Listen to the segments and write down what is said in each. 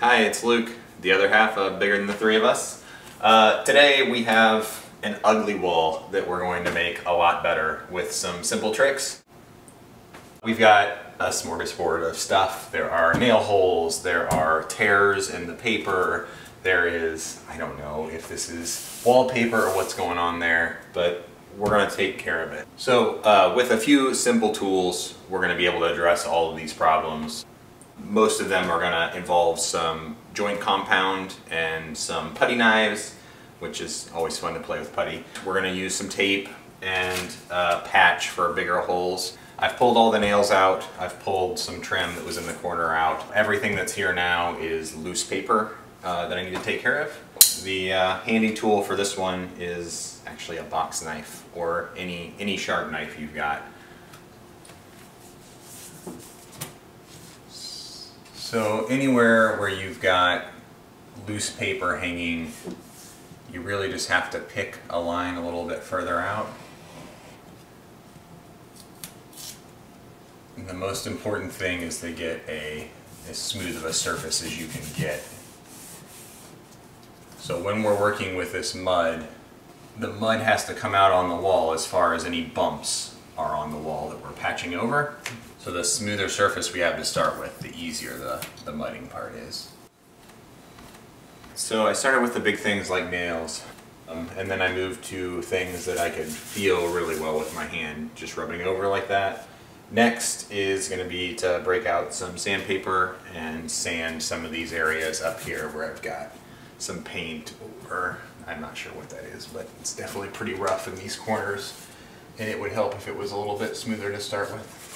Hi, it's Luke, the other half of Bigger Than the Three of Us. Today we have an ugly wall that we're going to make a lot better with some simple tricks. We've got a smorgasbord of stuff. There are nail holes, there are tears in the paper, there is, I don't know if this is wallpaper or what's going on there, but we're going to take care of it. So with a few simple tools, we're going to be able to address all of these problems. Most of them are going to involve some joint compound and some putty knives, which is always fun to play with putty. We're going to use some tape and patch for bigger holes. I've pulled all the nails out. I've pulled some trim that was in the corner out. Everything that's here now is loose paper that I need to take care of. The handy tool for this one is actually a box knife or any sharp knife you've got. So anywhere where you've got loose paper hanging, you really just have to pick a line a little bit further out. And the most important thing is to get as smooth of a surface as you can get. So when we're working with this mud, the mud has to come out on the wall as far as any bumps are on the wall that we're patching over. So the smoother surface we have to start with, the easier the mudding part is. So I started with the big things like nails, and then I moved to things that I could feel really well with my hand, just rubbing over like that. Next is going to be to break out some sandpaper and sand some of these areas up here where I've got some paint, or I'm not sure what that is, but it's definitely pretty rough in these corners, and it would help if it was a little bit smoother to start with.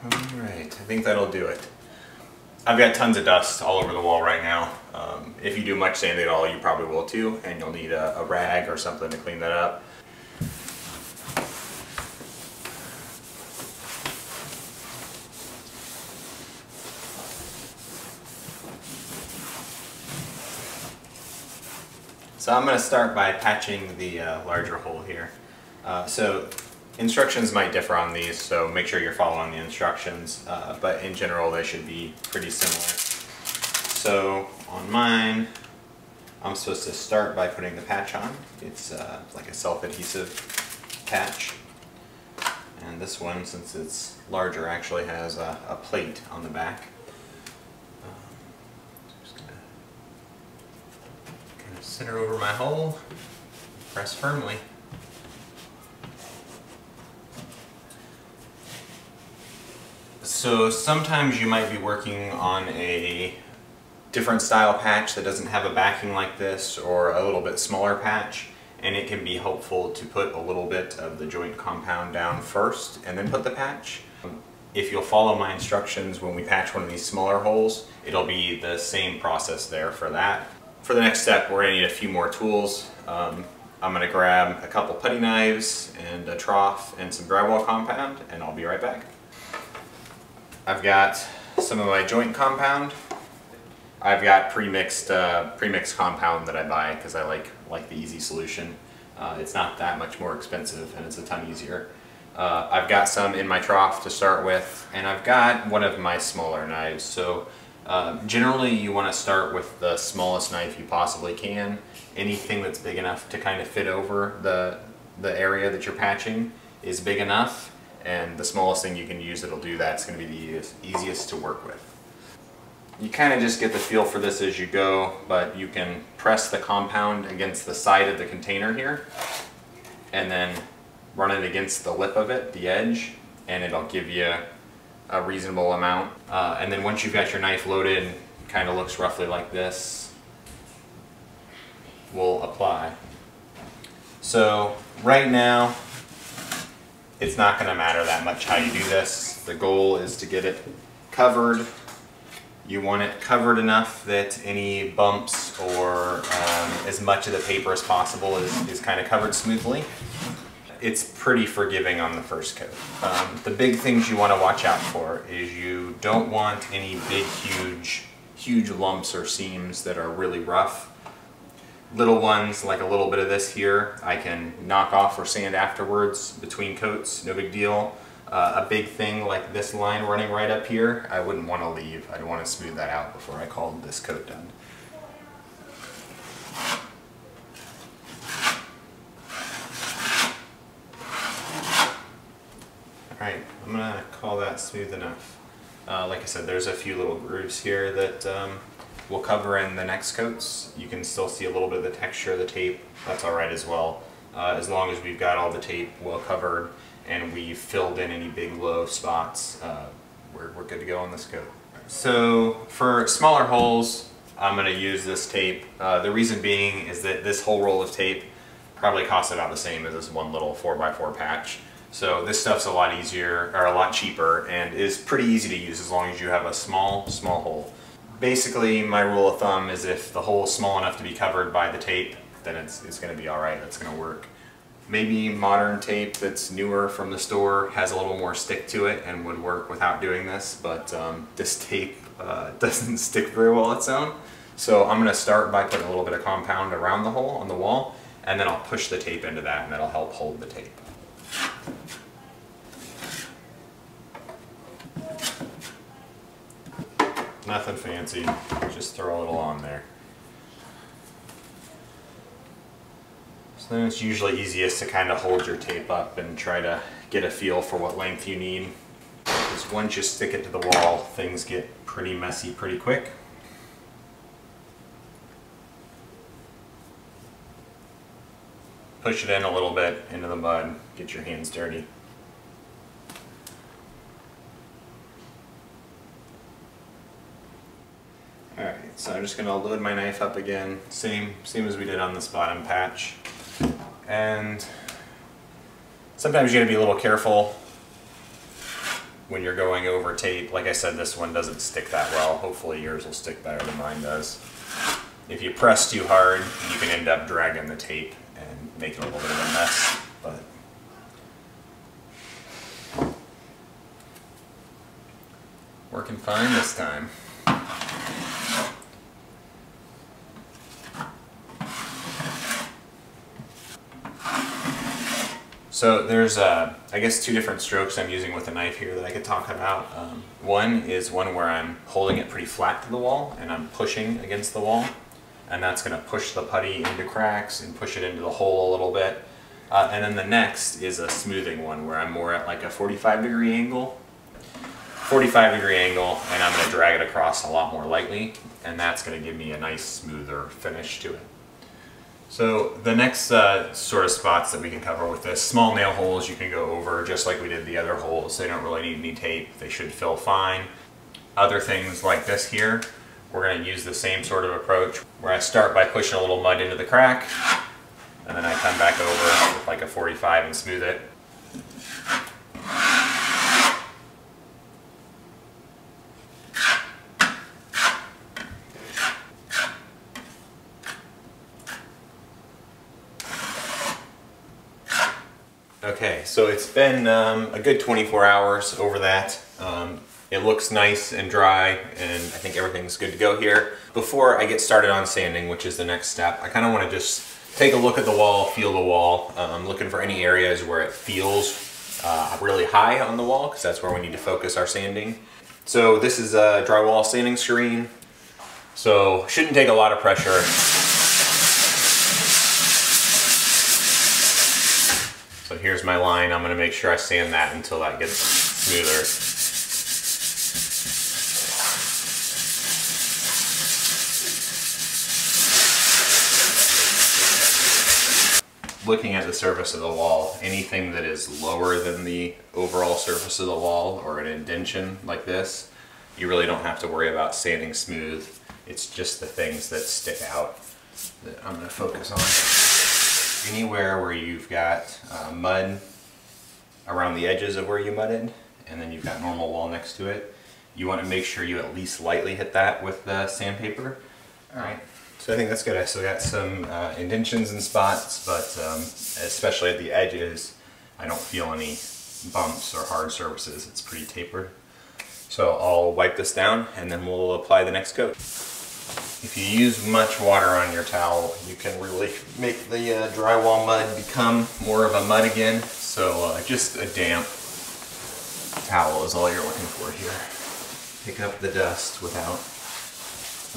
Alright, I think that'll do it. I've got tons of dust all over the wall right now. If you do much sanding at all, you probably will too, and you'll need a rag or something to clean that up. So I'm going to start by patching the larger hole here. So instructions might differ on these, so make sure you're following the instructions, but in general they should be pretty similar. So on mine, I'm supposed to start by putting the patch on. It's like a self-adhesive patch. And this one, since it's larger, actually has a plate on the back. Just gonna kind of center over my hole, press firmly. So sometimes you might be working on a different style patch that doesn't have a backing like this, or a little bit smaller patch, and it can be helpful to put a little bit of the joint compound down first and then put the patch. If you'll follow my instructions when we patch one of these smaller holes, it'll be the same process there for that. For the next step, we're going to need a few more tools. I'm going to grab a couple putty knives and a trough and some drywall compound, and I'll be right back. I've got some of my joint compound. I've got pre-mixed compound that I buy because I like the easy solution. It's not that much more expensive and it's a ton easier. I've got some in my trough to start with, and I've got one of my smaller knives. So generally you want to start with the smallest knife you possibly can. Anything that's big enough to kind of fit over the area that you're patching is big enough. And the smallest thing you can use that'll do that is going to be the easiest to work with. You kind of just get the feel for this as you go, but you can press the compound against the side of the container here, and then run it against the lip of it, the edge, and it'll give you a reasonable amount. And then once you've got your knife loaded, it kind of looks roughly like this, we'll apply. So right now, it's not going to matter that much how you do this. The goal is to get it covered. You want it covered enough that any bumps or as much of the paper as possible is kind of covered smoothly. It's pretty forgiving on the first coat. The big things you want to watch out for is you don't want any big, huge lumps or seams that are really rough. Little ones, like a little bit of this here, I can knock off or sand afterwards between coats, no big deal. A big thing like this line running right up here, I wouldn't want to leave. I'd want to smooth that out before I called this coat done. Alright, I'm going to call that smooth enough. Like I said, there's a few little grooves here that we'll cover in the next coats. You can still see a little bit of the texture of the tape. That's alright as well. As long as we've got all the tape well covered and we've filled in any big low spots, we're good to go on this coat. So for smaller holes, I'm going to use this tape. The reason being is that this whole roll of tape probably costs about the same as this one little 4x4 patch. So this stuff's a lot easier, or a lot cheaper, and is pretty easy to use as long as you have a small hole. Basically, my rule of thumb is if the hole is small enough to be covered by the tape, then it's going to be alright, it's going to work. Maybe modern tape that's newer from the store has a little more stick to it and would work without doing this, but this tape doesn't stick very well on its own. So I'm going to start by putting a little bit of compound around the hole on the wall, and then I'll push the tape into that, and that'll help hold the tape. Nothing fancy, just throw a little on there. So then it's usually easiest to kind of hold your tape up and try to get a feel for what length you need. Because once you stick it to the wall, things get pretty messy pretty quick. Push it in a little bit into the mud, get your hands dirty. Alright, so I'm just going to load my knife up again, same as we did on this bottom patch. And sometimes you got to be a little careful when you're going over tape. Like I said, this one doesn't stick that well. Hopefully yours will stick better than mine does. If you press too hard, you can end up dragging the tape and making a little bit of a mess. But working fine this time. So there's, I guess, two different strokes I'm using with a knife here that I could talk about. One is one where I'm holding it pretty flat to the wall and I'm pushing against the wall. And that's going to push the putty into cracks and push it into the hole a little bit. And then the next is a smoothing one where I'm more at like a 45-degree angle. 45-degree angle, and I'm going to drag it across a lot more lightly. And that's going to give me a nice smoother finish to it. So the next sort of spots that we can cover with this, small nail holes you can go over just like we did the other holes. They don't really need any tape. They should fill fine. Other things like this here, we're going to use the same sort of approach where I start by pushing a little mud into the crack and then I come back over with like a 45 and smooth it. Okay, so it's been a good 24 hours over that. It looks nice and dry, and I think everything's good to go here. Before I get started on sanding, which is the next step, I kind of want to just take a look at the wall, feel the wall. I'm looking for any areas where it feels really high on the wall, because that's where we need to focus our sanding. So this is a drywall sanding screen, so shouldn't take a lot of pressure. So here's my line. I'm going to make sure I sand that until that gets smoother. Looking at the surface of the wall, anything that is lower than the overall surface of the wall or an indentation like this, you really don't have to worry about sanding smooth. It's just the things that stick out that I'm going to focus on. Anywhere where you've got mud around the edges of where you mudded, and then you've got normal wall next to it, you want to make sure you at least lightly hit that with the sandpaper. Alright, so I think that's good. I still got some indentions and spots, but especially at the edges, I don't feel any bumps or hard surfaces. It's pretty tapered. So I'll wipe this down and then we'll apply the next coat. If you use much water on your towel, you can really make the drywall mud become more of a mud again. So just a damp Towel is all you're looking for here. Pick up the dust without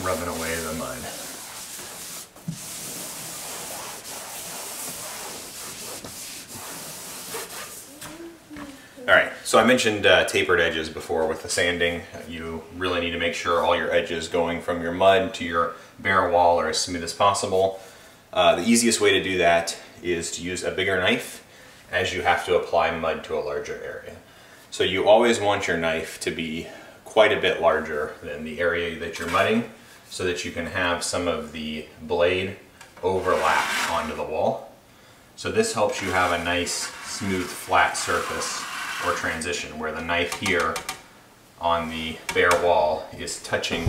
rubbing away the mud. Alright, so I mentioned tapered edges before with the sanding. You really need to make sure all your edges going from your mud to your bare wall are as smooth as possible. The easiest way to do that is to use a bigger knife as you have to apply mud to a larger area. So you always want your knife to be quite a bit larger than the area that you're mudding so that you can have some of the blade overlap onto the wall. So this helps you have a nice, smooth, flat surface or transition where the knife here on the bare wall is touching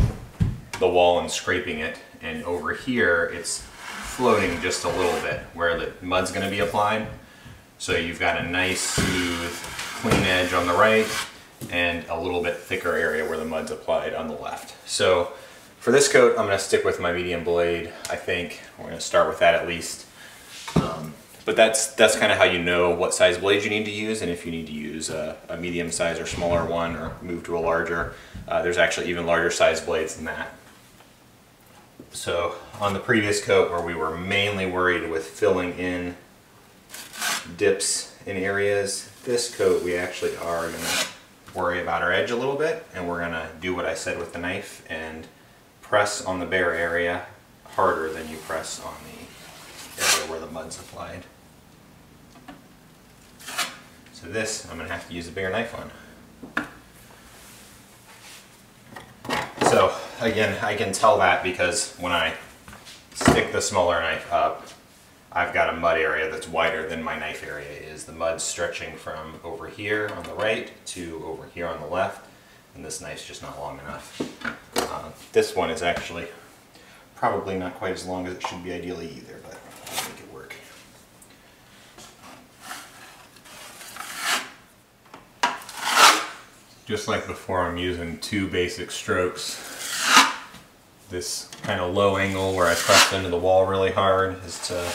the wall and scraping it, and over here it's floating just a little bit where the mud's going to be applied. So you've got a nice, smooth, clean edge on the right and a little bit thicker area where the mud's applied on the left. So for this coat, I'm going to stick with my medium blade. I think we're going to start with that at least. But that's kind of how you know what size blade you need to use, and if you need to use a medium size or smaller one or move to a larger. There's actually even larger size blades than that. So on the previous coat where we were mainly worried with filling in dips in areas, this coat we actually are going to worry about our edge a little bit, and we're going to do what I said with the knife and press on the bare area harder than you press on the area where the mud's applied. So this I'm going to have to use a bigger knife on. So again, I can tell that because when I stick the smaller knife up, I've got a mud area that's wider than my knife area is. The mud's stretching from over here on the right to over here on the left, and this knife's just not long enough. This one is actually probably not quite as long as it should be ideally either, but I'll make it work. Just like before, I'm using two basic strokes. This kind of low angle where I press into the wall really hard is to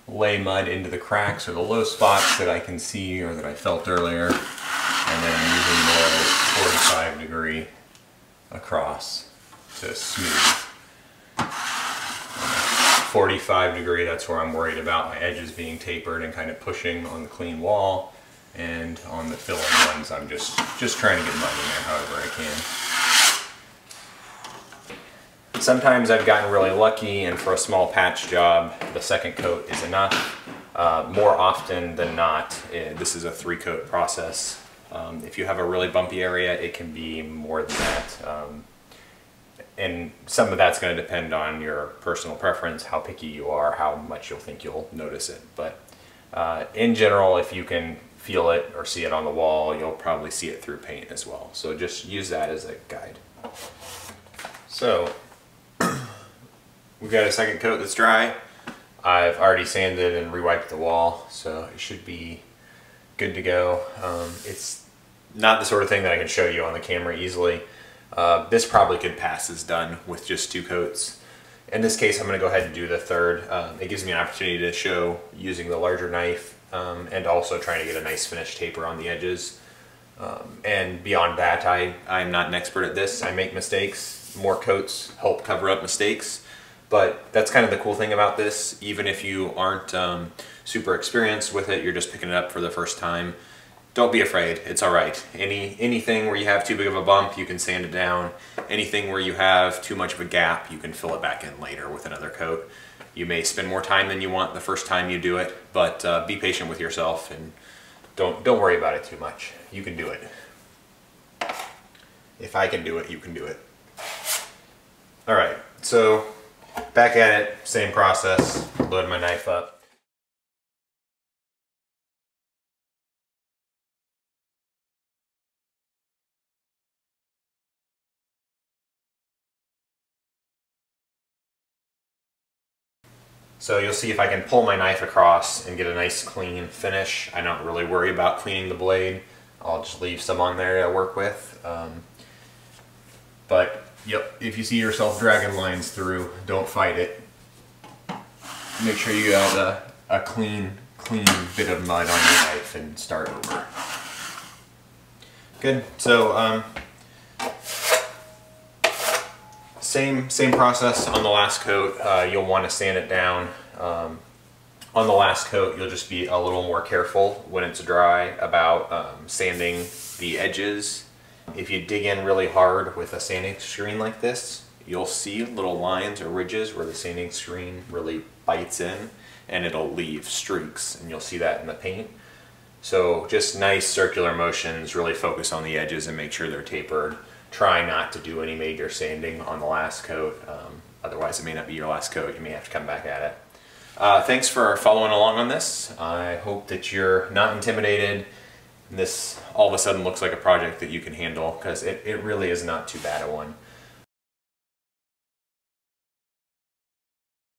lay mud into the cracks or the low spots that I can see or that I felt earlier. And then I'm using the 45-degree across to smooth. 45-degree, that's where I'm worried about my edges being tapered and kind of pushing on the clean wall. And on the filling ones, I'm just trying to get mud in there however I can. Sometimes I've gotten really lucky, and for a small patch job, the second coat is enough. More often than not, this is a 3-coat process. If you have a really bumpy area, it can be more than that. And some of that's going to depend on your personal preference, how picky you are, how much you'll think you'll notice it. But in general, if you can feel it or see it on the wall, you'll probably see it through paint as well. So just use that as a guide. So we've got a second coat that's dry. I've already sanded and re-wiped the wall, so it should be good to go. It's not the sort of thing that I can show you on the camera easily. This probably could pass as done with just 2 coats. In this case, I'm going to go ahead and do the third. It gives me an opportunity to show using the larger knife and also trying to get a nice finished taper on the edges. And beyond that, I'm not an expert at this. I make mistakes. More coats help cover up mistakes. But that's kind of the cool thing about this. Even if you aren't super experienced with it, you're just picking it up for the first time, don't be afraid. It's all right. Anything where you have too big of a bump, you can sand it down. Anything where you have too much of a gap, you can fill it back in later with another coat. You may spend more time than you want the first time you do it, but be patient with yourself and don't worry about it too much. You can do it. If I can do it, you can do it. All right, so back at it, same process. Load my knife up. So you'll see if I can pull my knife across and get a nice clean finish. I don't really worry about cleaning the blade. I'll just leave some on there to work with. But yep, if you see yourself dragging lines through, don't fight it. Make sure you got a clean bit of mud on your knife and start over. Good. So same process on the last coat. You'll want to sand it down. On the last coat, you'll just be a little more careful when it's dry about sanding the edges. If you dig in really hard with a sanding screen like this, you'll see little lines or ridges where the sanding screen really bites in, and it'll leave streaks, and you'll see that in the paint. So just nice circular motions, really focus on the edges and make sure they're tapered. Try not to do any major sanding on the last coat, otherwise it may not be your last coat, you may have to come back at it. Thanks for following along on this. I hope that you're not intimidated. This all of a sudden looks like a project that you can handle, because it really is not too bad a one.